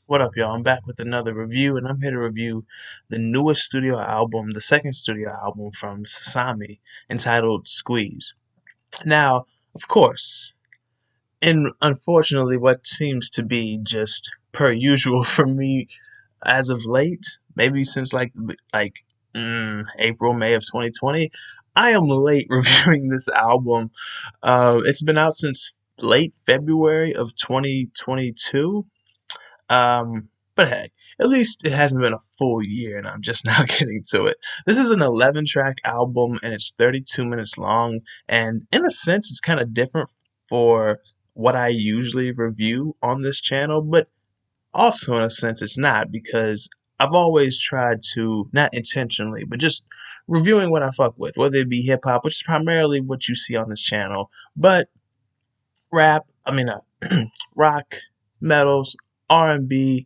What up, y'all? I'm back with another review, and I'm here to review the newest studio album, the second studio album from SASAMI, entitled Squeeze. Now, of course, and unfortunately, what seems to be just per usual for me as of late, maybe since April, May of 2020, I am late reviewing this album. It's been out since late February of 2022. But hey, at least it hasn't been a full year and I'm just now getting to it. This is an 11 track album and it's 32 minutes long. And in a sense, it's kind of different for what I usually review on this channel, but also in a sense, it's not because I've always tried to, not intentionally, but just reviewing what I fuck with, whether it be hip hop, which is primarily what you see on this channel, but rap, rock, metals, R&B.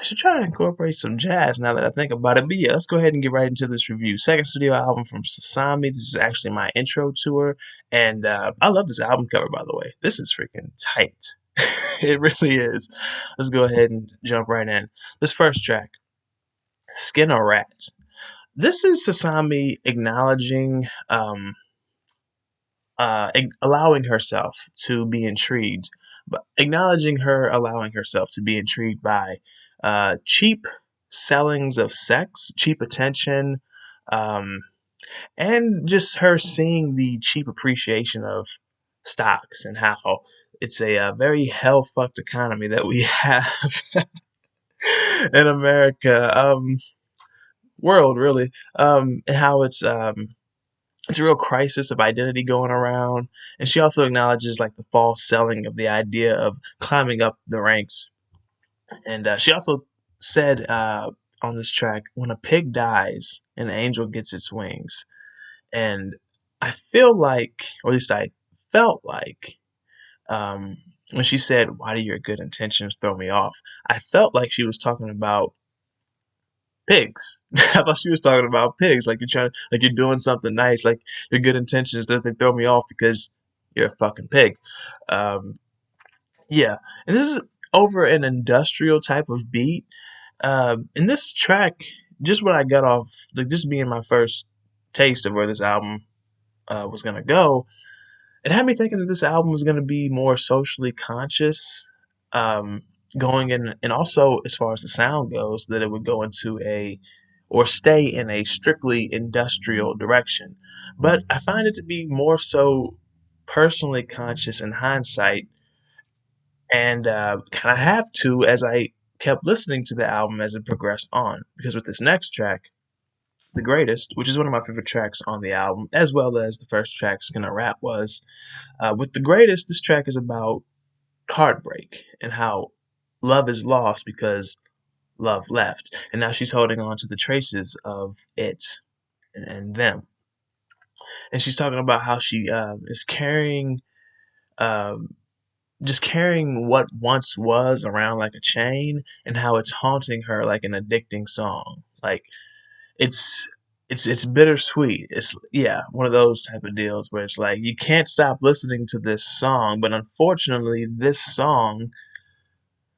Should try to incorporate some jazz now that I think about it. But yeah, let's go ahead and get right into this review. Second studio album from SASAMI. This is actually my intro to her. And I love this album cover, by the way. This is freaking tight. It really is. Let's go ahead and jump right in. This first track, Skin a Rat. This is SASAMI acknowledging allowing herself to be intrigued, but acknowledging her allowing herself to be intrigued by cheap sellings of sex, cheap attention, um, and just her seeing the cheap appreciation of stocks and how it's a very hell fucked economy that we have in America, world really, and how it's a real crisis of identity going around. And she also acknowledges like the false selling of the idea of climbing up the ranks. And she also said on this track, when a pig dies, an angel gets its wings. And I feel like, or at least I felt like, when she said, why do your good intentions throw me off? I felt like she was talking about pigs. I thought she was talking about pigs. Like like you're doing something nice, like your good intentions that they throw me off because you're a fucking pig. Um, yeah, and this is over an industrial type of beat. In this track, just what I got off, like this being my first taste of where this album was gonna go, it had me thinking that this album was gonna be more socially conscious. Um, going in, and also as far as the sound goes, that it would go into a or stay in a strictly industrial direction. But I find it to be more so personally conscious in hindsight, and kind of have to as I kept listening to the album as it progressed on. Because with this next track, The Greatest, which is one of my favorite tracks on the album, as well as the first track, Skin a Rap, was, with The Greatest, this track is about heartbreak and how love is lost because love left. And now she's holding on to the traces of it and them. And she's talking about how she is carrying, um, just carrying what once was around like a chain, and how it's haunting her like an addicting song. Like it's it's bittersweet. It's yeah, one of those type of deals where it's like you can't stop listening to this song, but unfortunately, this song.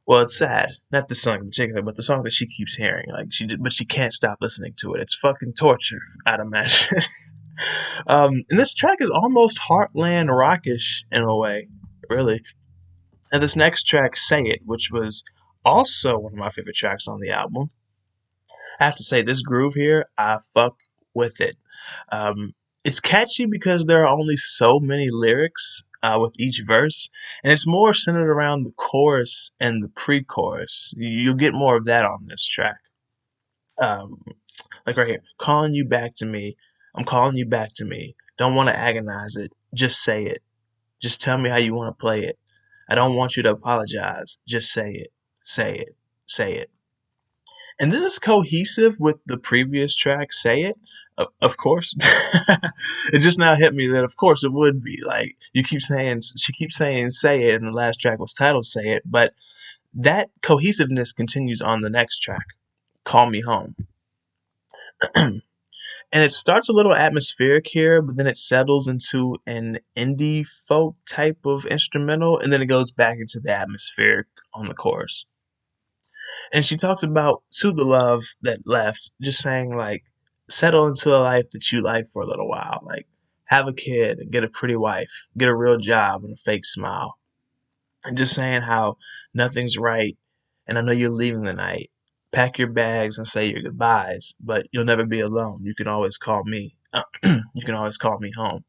Well, it's sad. Not this song in particular, but the song that she keeps hearing. But she can't stop listening to it. It's fucking torture, I'd imagine. And this track is almost heartland rockish in a way, really. And this next track, Say It, which was also one of my favorite tracks on the album. I have to say, this groove here, I fuck with it. It's catchy because there are only so many lyrics with each verse, and it's more centered around the chorus and the pre-chorus. You'll get more of that on this track. Um, like right here, calling you back to me. I'm calling you back to me. Don't want to agonize it. Just say it. Just tell me how you want to play it. I don't want you to apologize. Just say it. Say it. Say it. And this is cohesive with the previous track, Say It. Of course. It just now hit me that of course it would be. Like she keeps saying Say It, and the last track was titled Say It, but that cohesiveness continues on the next track, Call Me Home. And it starts a little atmospheric here, but then it settles into an indie folk type of instrumental, and then it goes back into the atmospheric on the chorus. And she talks about to the love that left, just saying like, settle into a life that you like for a little while. Like, have a kid and get a pretty wife, get a real job and a fake smile. And just saying how nothing's right, and I know you're leaving tonight. Pack your bags and say your goodbyes, but you'll never be alone. You can always call me. You can always call me home.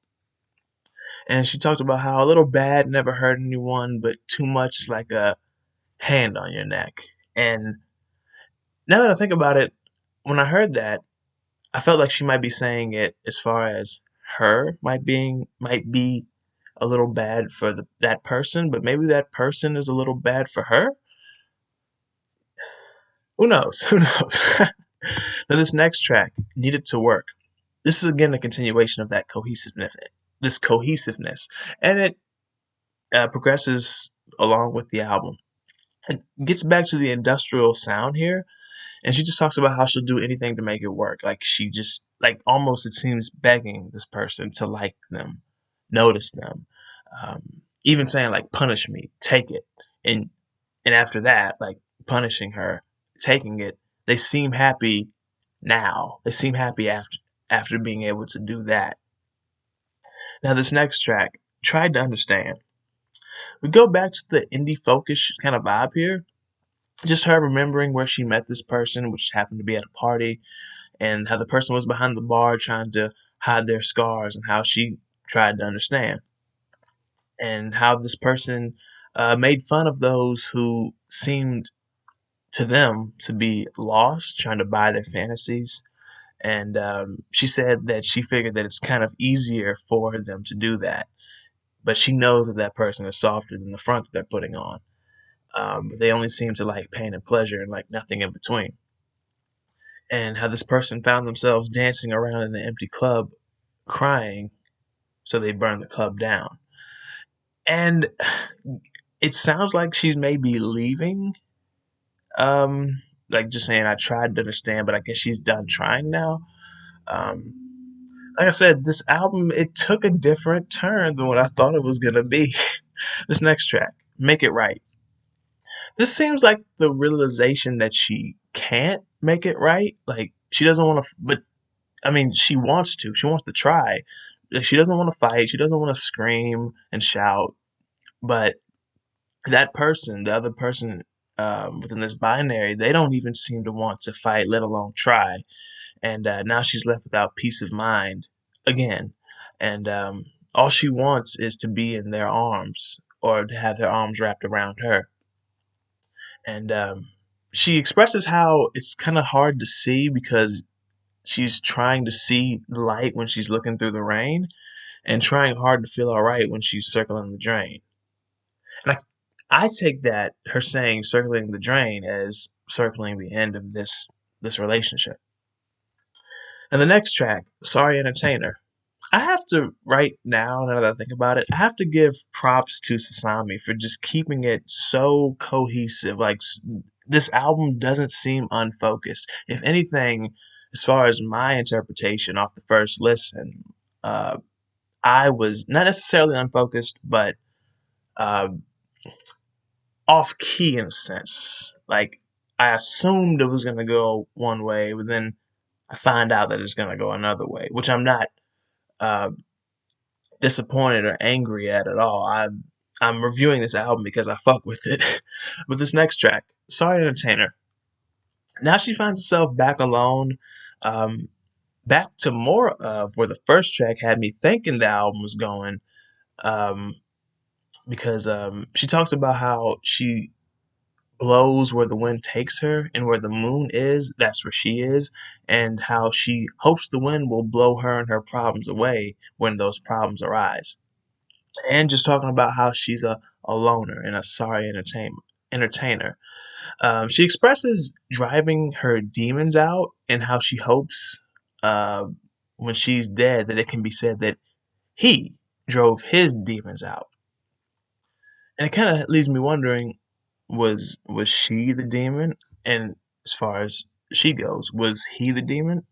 And she talked about how a little bad never hurt anyone, but too much is like a hand on your neck. And now that I think about it, when I heard that, I felt like she might be saying it as far as her might be a little bad for that person, but maybe that person is a little bad for her. Who knows? Who knows? Now this next track, Needed to Work. This is again a continuation of that cohesiveness. This cohesiveness, and it progresses along with the album. It gets back to the industrial sound here, and she just talks about how she'll do anything to make it work. Like she just like almost it seems begging this person to like them, notice them, even saying like punish me, take it, and after that like punishing her, taking it. They seem happy now. They seem happy after being able to do that. Now this next track, Tried to Understand. We go back to the indie folkish kind of vibe here. Just her remembering where she met this person, which happened to be at a party, and how the person was behind the bar trying to hide their scars, and how she tried to understand, and how this person made fun of those who seemed to them to be lost, trying to buy their fantasies. And she said that she figured that it's kind of easier for them to do that, but she knows that that person is softer than the front that they're putting on. They only seem to like pain and pleasure and like nothing in between. And how this person found themselves dancing around in an empty club, crying, so they burned the club down. And it sounds like she's maybe leaving. Like just saying, I tried to understand, but I guess she's done trying now. Um, like I said, this album it took a different turn than what I thought it was gonna be. This next track, Make It Right. This seems like the realization that she can't make it right. Like she doesn't want to, but I mean, she wants to. She wants to try. She doesn't want to fight. She doesn't want to scream and shout. But that person, the other person within this binary, they don't even seem to want to fight, let alone try. And now she's left without peace of mind again. And all she wants is to be in their arms or to have their arms wrapped around her. And she expresses how it's kind of hard to see because she's trying to see light when she's looking through the rain and trying hard to feel all right when she's circling the drain. And I take that her saying circling the drain as circling the end of this relationship. And the next track, Sorry Entertainer. I have to right now that I think about it, I have to give props to Sasami for just keeping it so cohesive. Like this album doesn't seem unfocused. If anything, as far as my interpretation off the first listen, uh, I was not necessarily unfocused, but uh, off key in a sense. Like I assumed it was gonna go one way, but then I find out that it's gonna go another way, which I'm not uh, disappointed or angry at all. I'm reviewing this album because I fuck with it. But this next track, Sorry Entertainer. Now she finds herself back alone, um, back to more of where the first track had me thinking the album was going. Um, because she talks about how she blows where the wind takes her, and where the moon is, that's where she is, and how she hopes the wind will blow her and her problems away when those problems arise. And just talking about how she's a loner and a sorry entertainer. She expresses driving her demons out and how she hopes uh, when she's dead that it can be said that he drove his demons out. And it kind of leaves me wondering, was she the demon? And as far as she goes, was he the demon?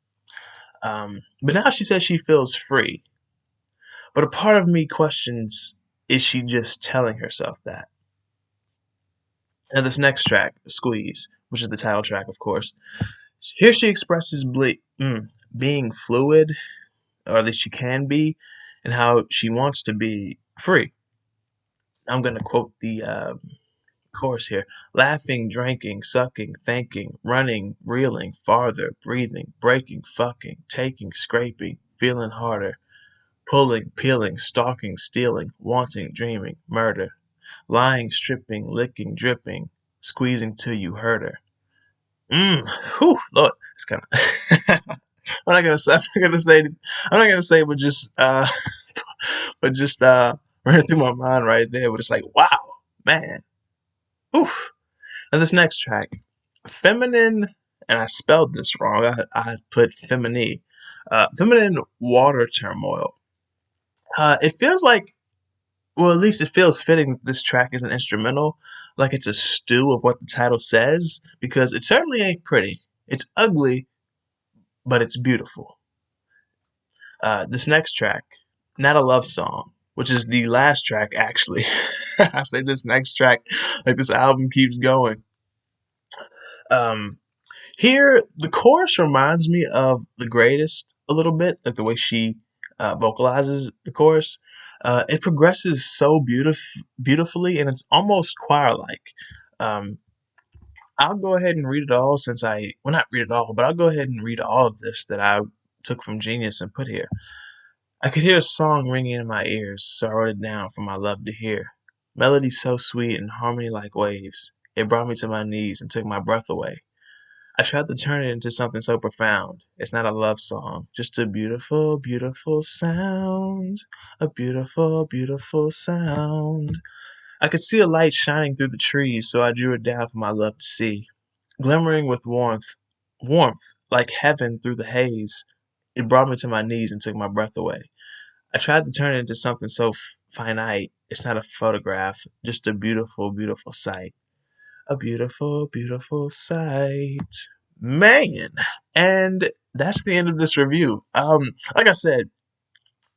But now she says she feels free. But a part of me questions, is she just telling herself that? Now this next track, Squeeze, which is the title track, of course, here she expresses being fluid, or at least she can be, and how she wants to be free. I'm going to quote the chorus here. Laughing, drinking, sucking, thinking, running, reeling, farther, breathing, breaking, fucking, taking, scraping, feeling harder, pulling, peeling, stalking, stealing, wanting, dreaming, murder, lying, stripping, licking, dripping, squeezing till you hurt her. Whew, Lord, it's kind of. I'm not gonna say. I'm not gonna say. I'm not gonna say, but just, but just running through my mind right there. But it's like, wow, man. Oof. Now this next track, feminine, and I spelled this wrong. I put feminine. Feminine water turmoil. It feels like, well, at least it feels fitting that this track is an instrumental, like it's a stew of what the title says, because it certainly ain't pretty. It's ugly, but it's beautiful. This next track, Not a Love Song, which is the last track, actually. I say this next track, like this album keeps going. Um, Here, the chorus reminds me of The Greatest a little bit, like the way she vocalizes the chorus. It progresses so beautifully, and it's almost choir-like. Um, I'll go ahead and read it all since well, not read it all, but I'll go ahead and read all of this that I took from Genius and put here. I could hear a song ringing in my ears, so I wrote it down for my love to hear. Melody so sweet and harmony like waves. It brought me to my knees and took my breath away. I tried to turn it into something so profound. It's not a love song, just a beautiful, beautiful sound. A beautiful, beautiful sound. I could see a light shining through the trees, so I drew it down for my love to see. Glimmering with warmth like heaven through the haze. It brought me to my knees and took my breath away. I tried to turn it into something so finite. It's not a photograph, just a beautiful, beautiful sight. A beautiful, beautiful sight. Man. And that's the end of this review. Like I said,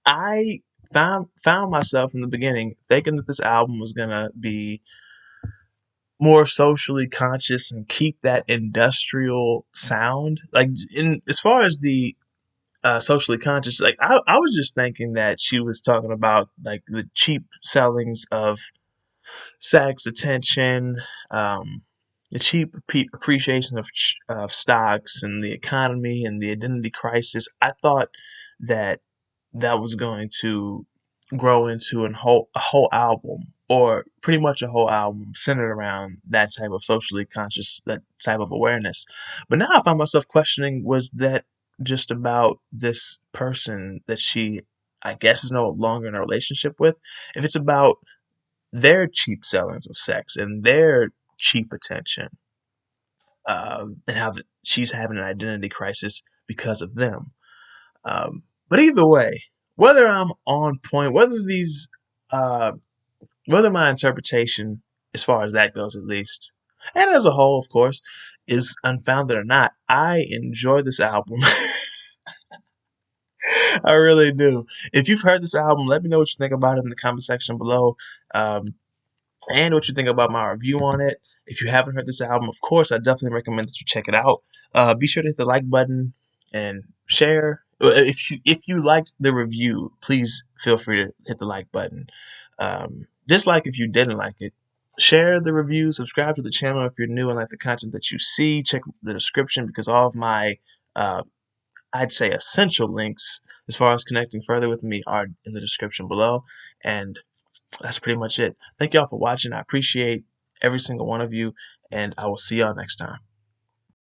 I found myself in the beginning thinking that this album was gonna be more socially conscious and keep that industrial sound. Like, in as far as the socially conscious, like I was just thinking that she was talking about like the cheap sellings of sex, attention, um, the cheap appreciation of stocks and the economy and the identity crisis. I thought that that was going to grow into a whole album, or pretty much a whole album centered around that type of socially conscious, that type of awareness. But now I find myself questioning, was that just about this person that she, I guess, is no longer in a relationship with? If it's about their cheap sellings of sex and their cheap attention, and how she's having an identity crisis because of them. But either way, whether I'm on point, uh, whether my interpretation, as far as that goes at least, and as a whole, of course, is unfounded or not, I enjoy this album. I really do. If you've heard this album, let me know what you think about it in the comment section below. Um, and what you think about my review on it. If you haven't heard this album, of course, I definitely recommend that you check it out. Be sure to hit the like button and share. If you liked the review, please feel free to hit the like button. Dislike if you didn't like it. Share the review. Subscribe to the channel if you're new and like the content that you see. Check the description because all of my, I'd say, essential links as far as connecting further with me are in the description below. And that's pretty much it. Thank y'all for watching. I appreciate every single one of you, and I will see y'all next time.